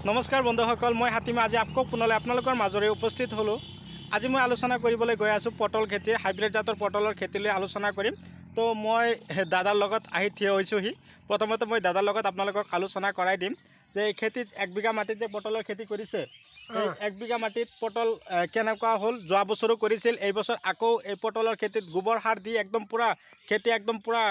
নমস্কাৰ বন্ধুসকল, মই হাতীমা আজি আকৌ পুনলৈ আপোনালোকৰ মাজৰে উপস্থিত হলোঁ। আজি মই আলোচনা কৰিবলৈ গৈ আছোঁ পটল খেতি, হাইব্ৰিড জাতৰ পটলৰ খেতিলৈ আলোচনা কৰিম। তো মই দাদাৰ লগত আহি থিয় হৈছোঁহি। প্ৰথমতে মই দাদাৰ লগত আপোনালোকক আলোচনা কৰাই দিম যে এই খেতিত 1 বিঘা মাটিত যে পটলৰ খেতি কৰিছে, এই 1 বিঘা মাটিত পটল কেনেকুৱা হ'ল। যোৱা বছৰো কৰিছিল, এই বছৰ আকৌ এই পটলৰ খেতিত গোবৰ সাৰ দি একদম পূৰা খেতি একদম পূৰা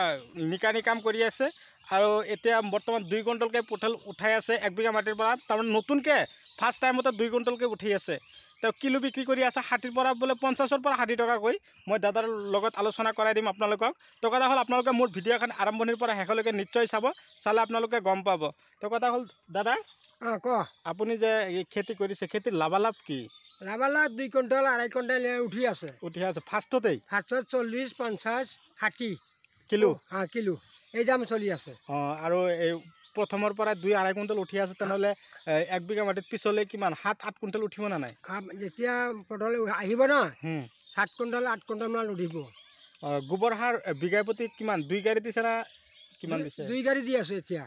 নিকানি কাম কৰি আছে। আৰু এতিয়া বৰ্তমান 2 কুইণ্টলকৈ পটল উঠাই আছে 1 বিঘা মাটিৰ পৰা। তাৰমানে নতুনকৈ ফাৰ্ষ্ট টাইমতে 2 কুইণ্টলকৈ উঠি আছে। তেওঁ কিলো বিক্ৰী কৰি আছে 60ৰ পৰা বোলে 50ৰ পৰা 60 টকাকৈ। মই দাদাৰ লগত আলোচনা কৰাই দিম আপোনালোকক। তো কথা হ'ল আপোনালোকে মোৰ ভিডিঅ'খন আৰম্ভণিৰ পৰা শেষলৈকে নিশ্চয় চাব, চালে আপোনালোকে গম পাব। তো কথা হ'ল দাদা, আপুনি যে খেতি কৰিছে, খেতিৰ লাভালাভ কি? লাভালাভ 2 কুইণ্টল 2.5 কুইণ্টল উঠি আছে। ফাৰ্ষ্টতেই 40, 50, 60 কিলো কিলো এই দাম চলি আছে। আৰু এই প্ৰথমৰ পৰা 2-2.5 কুইণ্টল উঠি আছে, তেনেহ'লে 1 বিঘা মাটিত পিছলৈ কিমান 7-8 কুইণ্টল উঠিব না নাই? যেতিয়া পটল আহিব ন 7 কুইণ্টল 8 কুইণ্টল মান উঠিব। গোবৰ সাৰ বিঘা প্ৰতি কিমান 2 গাড়ী দিছে না কিমান দিছে? 2 গাড়ী দি আছোঁ এতিয়া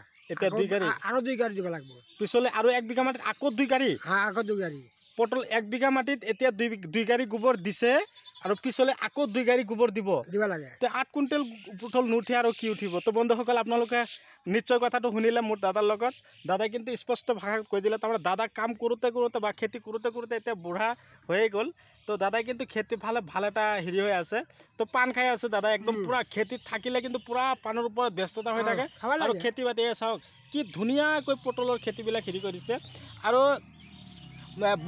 2 গাড়ী আৰু 2 গাড়ী দিব লাগিব। পিছলৈ আৰু 1 বিঘা মাটিত আকৌ 2 গাড়ী? আকৌ 2 গাড়ী। পটল 1 বিঘা মাটিত এতিয়া 2 গাড়ী গোবৰ দিছে আৰু পিছলৈ আকৌ 2 গাড়ী গোবৰ দিব লাগে। তো 8 কুইণ্টেল পটল নুঠে আৰু কি উঠিব? তো বন্ধুসকল, আপোনালোকে নিশ্চয় কথাটো শুনিলে মোৰ দাদাৰ লগত। দাদাই কিন্তু স্পষ্ট ভাষাত কৈ দিলে। তাৰমানে দাদা কাম কৰোঁতে বা খেতি কৰোঁতে এতিয়া বুঢ়া হৈয়ে গ'ল। তো দাদাই কিন্তু খেতি ভাল এটা হেৰি হৈ আছে। তো পাণ খাই আছে দাদা, একদম পূৰা খেতিত থাকিলে কিন্তু পূৰা পাণৰ ওপৰত ব্যস্ততা হৈ থাকে। আৰু খেতি বাতি চাওক কি ধুনীয়াকৈ পটলৰ খেতিবিলাক হেৰি কৰিছে। আৰু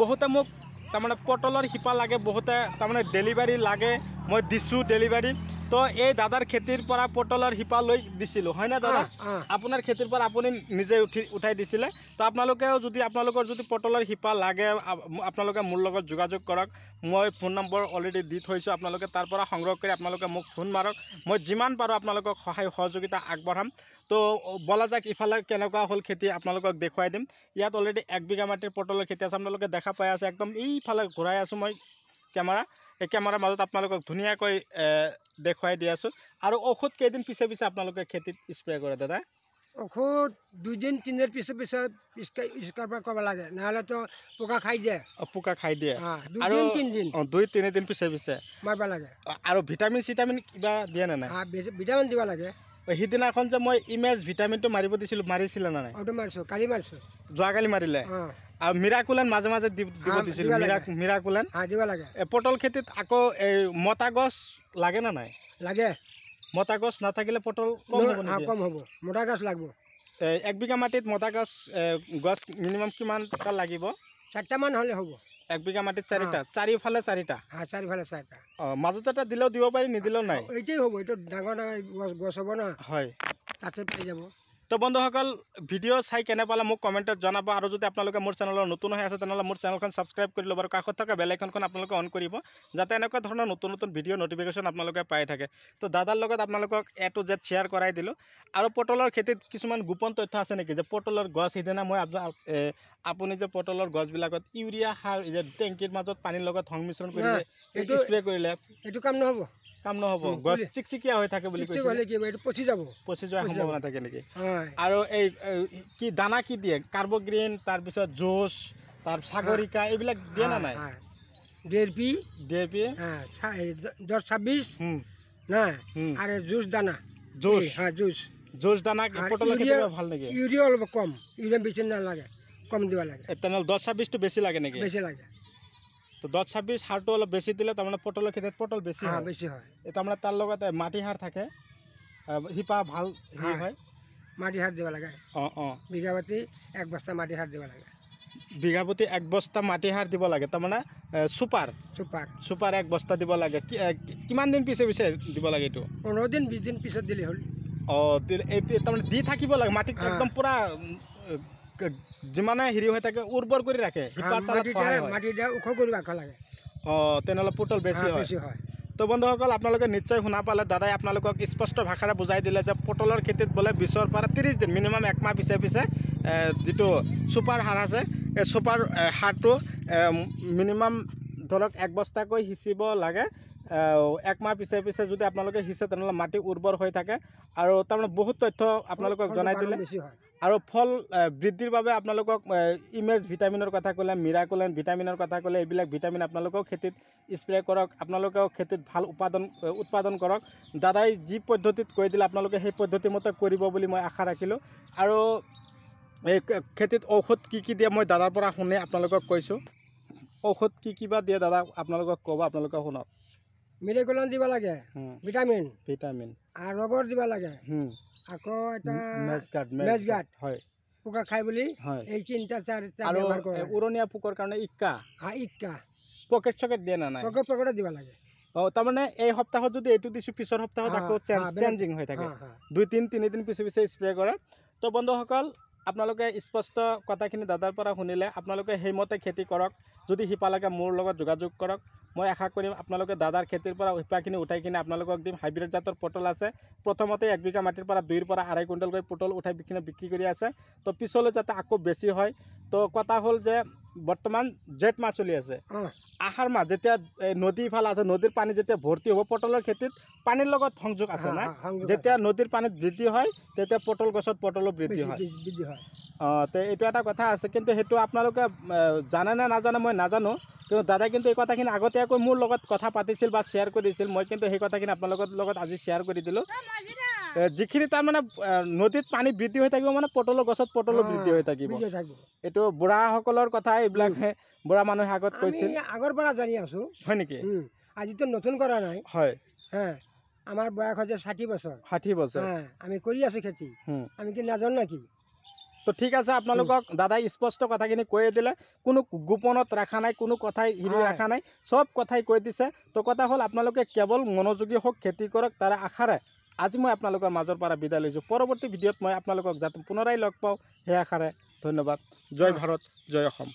বহুতে মোক তাৰমানে পটলৰ শিপা লাগে, বহুতে তাৰমানে ডেলিভাৰী লাগে, মই দিছোঁ ডেলিভাৰী। তো এই দাদাৰ খেতিৰ পৰা পটলৰ শিপা লৈ দিছিলোঁ, হয়নে দাদা? আপোনাৰ খেতিৰ পৰা আপুনি নিজে উঠাই দিছিলে। তো আপোনালোকৰ যদি পটলৰ শিপা লাগে, আপোনালোকে মোৰ লগত যোগাযোগ কৰক। মই ফোন নম্বৰ অলৰেডি দি থৈছোঁ, আপোনালোকে তাৰ পৰা সংগ্ৰহ কৰি আপোনালোকে মোক ফোন মাৰক। মই যিমান পাৰোঁ আপোনালোকক সহায় সহযোগিতা আগবঢ়াম। তো বলা যাক ইফালে কেনেকুৱা হ'ল খেতি আপোনালোকক দেখুৱাই দিম। ইয়াত অলৰেডি 1 বিঘা মাটিৰ পটলৰ খেতি আছে, আপোনালোকে দেখা পাই আছে। একদম এইফালে ঘূৰাই আছোঁ মই কেমেৰা, এই কেমেৰাৰ মাজত আপোনালোকক ধুনীয়াকৈ দেখুৱাই দি আছোঁ। আৰু ঔষধ কেইদিন পিছে আপোনালোকে খেতিত স্প্ৰে কৰে দাদা? ঔষধ 2 দিন 3 দিনৰ পিছত কৰিব লাগে, নহ'লেতো পোকা খাই দিয়ে। পোকা খাই দিয়ে। 2-3 দিন পিছে মাৰিব লাগে। আৰু ভিটামিন কিবা দিয়ে নে নাই? ভিটামিন দিব লাগে। সিদিনাখন যে মই ইমেজ ভিটামিনটো মাৰিব দিছিলোঁ, মাৰিছিলে নে নাই? মাৰিছোঁ, কালি মাৰিছোঁ। যোৱাকালি মাৰিলে? আৰু মিৰাকুলেন মাজে মাজে দিব দিছিলোঁ। মিৰাকুলেন দিব লাগে। পটল খেতিত আকৌ এই মতা গছ লাগে না নাই? লাগে। মতা গছ নাথাকিলে পটল কম হ'ব। মতা গছ লাগিব। 1 বিঘা মাটিত মতা গছ মিনিমাম কিমান টকা লাগিব? 4টামান হ'লে হ'ব। 1 বিঘা মাটিত 4টা? চাৰিওফালে 4টা? চাৰিওফালে 4টা। মাজত এটা দিলেও দিব পাৰি, নিদিলেও নাই? এইটোৱে হ'ব, এইটো ডাঙৰ গছ হ'ব না। হয়, তাতে পাই যাব। তো বন্ধুসকল, ভিডিঅ' চাই কেনে পালে মোক কমেণ্টত জনাব। আৰু যদি আপোনালোকে মোৰ চেনেলৰ নতুন হৈ আছে, তেনেহ'লে মোৰ চেনেলখন ছাবস্ক্ৰাইব কৰি ল'ব আৰু কাষত থকা বেল আইকনখন আপোনালোকে অন কৰিব, যাতে এনেকুৱা ধৰণৰ নতুন ভিডিঅ' নটিফিকেশ্যন আপোনালোকে পাই থাকে। তো দাদাৰ লগত আপোনালোকক A to Z শ্বেয়াৰ কৰাই দিলোঁ। আৰু পটলৰ খেতিত কিছুমান গোপন তথ্য আছে নেকি? যে পটলৰ গছ সিদিনা মই আপুনি যে পটলৰ গছবিলাকত ইউৰিয়া সাৰ যে টেংকিৰ মাজত পানীৰ লগত সংমিশ্ৰণ কৰি স্প্ৰে কৰিলে, এইটো কাম নহ'ব। গছ চিকচিকীয়া হৈ থাকে বুলি কৈছে। পচি যোৱাৰ সম্ভাৱনা থাকে নেকি? আৰু এই কি দানা কি দিয়ে? কাৰ্বগ্ৰীণ, তাৰপিছত জোছ, তাৰ সাগৰিকা, এইবিলাক দিয়ে না নাই? DAP 10-26 না, আৰু জুচ দানা। জোছ দানা পটলৰ খেতি ভাল নেকি? ইউৰিয়া অলপ কম, ইউৰিয়া বেছি নালাগে, কম দিব লাগে। তেনেহ'লে 10-26টো বেছি লাগে নেকি? বেছি লাগে। তো 10-26 সাৰটো অলপ বেছি দিলে তাৰমানে পটলৰ খেতিত পটল বেছি হয়। তাৰমানে তাৰ লগত মাটি সাৰ থাকে, শিপা ভাল হেৰি হয়। মাটি সাৰ দিব লাগে। বিঘা প্ৰতি 1 বস্তা মাটি সাৰ দিব লাগে। বিঘা প্ৰতি 1 বস্তা মাটি সাৰ দিব লাগে, তাৰমানে ছুপাৰ 1 বস্তা দিব লাগে। কিমান দিন পিছে দিব লাগে এইটো? 15 দিন 20 দিন পিছত দিলে হ'ল। তাৰমানে দি থাকিব লাগে মাটিত, একদম পূৰা যিমানে হেৰি হৈ থাকে উৰ্বৰ কৰি ৰাখে। মাটিতে ওখ কৰি ৰাখিব লাগে। তেনেহ'লে পটল বেছি হয়। তো বন্ধুসকল, আপোনালোকে নিশ্চয় শুনা পালে। দাদাই আপোনালোকক স্পষ্ট ভাষাৰে বুজাই দিলে যে পটলৰ খেতিত বোলে 20ৰ পৰা 30 দিন, মিনিমাম 1 মাহ পিছে যিটো ছুপাৰ সাৰ আছে, এই ছুপাৰ সাৰটো মিনিমাম ধৰক 1 বস্তাকৈ সিঁচিব লাগে। এক মাহ পিছে পিছে যদি আপোনালোকে সিঁচে তেনেহ'লে মাটি উৰ্বৰ হৈ থাকে আৰু তাৰমানে বহুত তথ্য আপোনালোকক জনাই দিলে বেছি হয় আৰু ফল বৃদ্ধিৰ বাবে আপোনালোকক ইমেজ ভিটামিনৰ কথা ক'লে মিৰাকোলেন ভিটামিনৰ কথা ক'লে এইবিলাক ভিটামিন আপোনালোকেও খেতিত স্প্ৰে কৰক আপোনালোকেও খেতিত ভাল উৎপাদন কৰক দাদাই যি পদ্ধতিত কৈ দিলে আপোনালোকে সেই পদ্ধতি মতে কৰিব বুলি মই আশা ৰাখিলোঁ আৰু এই খেতিত ঔষধ কি দিয়ে মই দাদাৰ পৰা শুনি আপোনালোকক কৈছোঁ ঔষধ কি বা দিয়ে দাদা আপোনালোকক ক'ব আপোনালোকে শুনক মিৰাকোলন দিব লাগে ভিটামিন আৰু ৰগৰ দিব লাগে আকৌ এটা মেজগাৰ্ড হয় পোকা খাই বুলি হয় এই তিনিটা আৰু উৰণীয়া পোকৰ কাৰণে ইক্কা পকেট চকেট দিয়ে না নাই পকেটত দিব লাগে তাৰমানে এই সপ্তাহত যদি এইটো দিছোঁ পিছৰ সপ্তাহত আকৌ চেঞ্জিং হৈ থাকে 2-3 দিন পিছে পিছে স্প্ৰে কৰে তো বন্ধুসকল আপোনালোকে স্পষ্ট কথাখিনি দাদাৰ পৰা শুনিলে আপোনালোকে সেইমতে খেতি কৰক যদি শিপা লাগে মোৰ লগত যোগাযোগ কৰক মই আশা কৰিম আপোনালোকে দাদাৰ খেতিৰ পৰা শিপাখিনি উঠাই কিনে আপোনালোকক দিম হাইব্ৰিড জাতৰ পটল আছে প্ৰথমতে 1 বিঘা মাটিৰ পৰা 2 পৰা 2.5 কুইণ্টেলকৈ পটল উঠাই কিনে বিক্ৰী কৰি আছে তো পিছলৈ যাতে আকৌ বেছি হয় তো কথা হ'ল যে বৰ্তমান জেঠ মাহ চলি আছে আহাৰ মাহ যেতিয়া নদী ইফালে আছে নদীৰ পানী যেতিয়া ভৰ্তি হ'ব পটলৰ খেতিত পানীৰ লগত সংযোগ আছে না যেতিয়া নদীৰ পানীত বৃদ্ধি হয় তেতিয়া পটল গছত পটলো বৃদ্ধি হয় তো এইটো এটা কথা আছে কিন্তু সেইটো আপোনালোকে জানে নে নাজানে মই নাজানো কিন্তু দাদাই কিন্তু এই কথাখিনি আগতীয়াকৈ মোৰ লগত কথা পাতিছিল বা শ্বেয়াৰ কৰিছিল মই কিন্তু সেই কথাখিনি আপোনালোকৰ লগত আজি শ্বেয়াৰ কৰি দিলোঁ যিখিনি তাৰমানে নদীত পানী বৃদ্ধি হৈ থাকিব মানে পটলৰ গছত পটলো বৃদ্ধি হৈ থাকিব এইটো বুঢ়াসকলৰ কথা এইবিলাক বুঢ়া মানুহে আগত কৈছিল আগৰ পৰা জানি আছোঁ হয় নেকি আজিতো নতুন কৰা নাই হয় আমাৰ বয়স হৈছে 60 বছৰ আমি কৰি আছোঁ খেতি আমি কি নাজানো নেকি তো ঠিক আছে আপোনালোকক দাদাই স্পষ্ট কথাখিনি কৈয়ে দিলে কোনো গোপনত ৰখা নাই কোনো কথাই হিৰি ৰখা নাই সব কথাই কৈ দিছে তো কথা হ'ল আপোনালোকে কেৱল মনোযোগী হওক খেতি কৰক তাৰ আশাৰে আজি মই আপোনালোকৰ মাজৰ পৰা বিদায় লৈছোঁ পৰৱৰ্তী ভিডিঅ'ত মই আপোনালোকক যাতে পুনৰাই লগ পাওঁ সেই আশাৰে ধন্যবাদ জয় ভাৰত জয় অসম